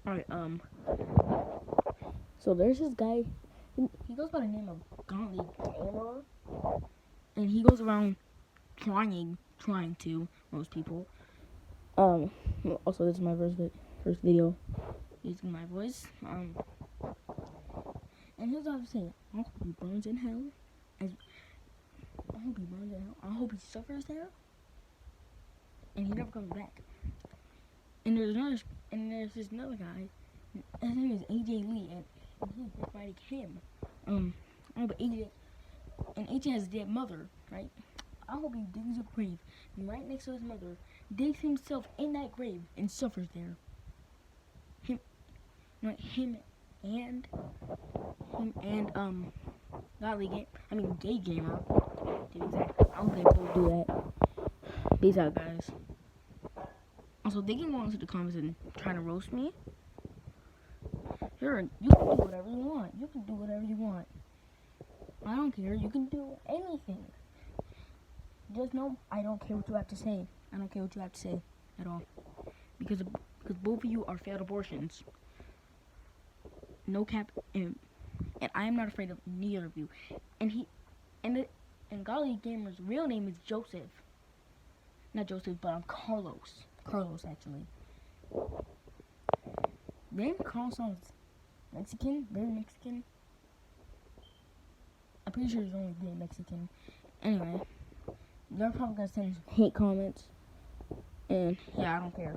Alright, so there's this guy, he goes by the name of Godly Gamer, and he goes around trying to most people. Also, this is my first video using my voice. And here's what I was saying. I hope he burns in hell. I hope he suffers there, and he never comes back. And there's this another guy. His name is AJ Lee, and he's fighting him. But AJ has a dead mother, right? I hope he digs a grave, and right next to his mother, digs himself in that grave and suffers there. Him and Gay Gamer did exactly. I hope they both do that. Peace out, guys. Also, they can go into the comments and try to roast me. Sure, you can do whatever you want. You can do whatever you want. I don't care. You can do anything. Just know I don't care what you have to say. I don't care what you have to say at all. Because both of you are failed abortions. No cap. And I am not afraid of neither of you. And Godly Gamer's real name is Joseph. Not Joseph, but I'm Carlos. Carlos, actually. Name Carlos sounds Mexican, very Mexican. I'm pretty sure he's only being Mexican. Anyway, they're probably gonna send hate comments. And yeah, I don't care.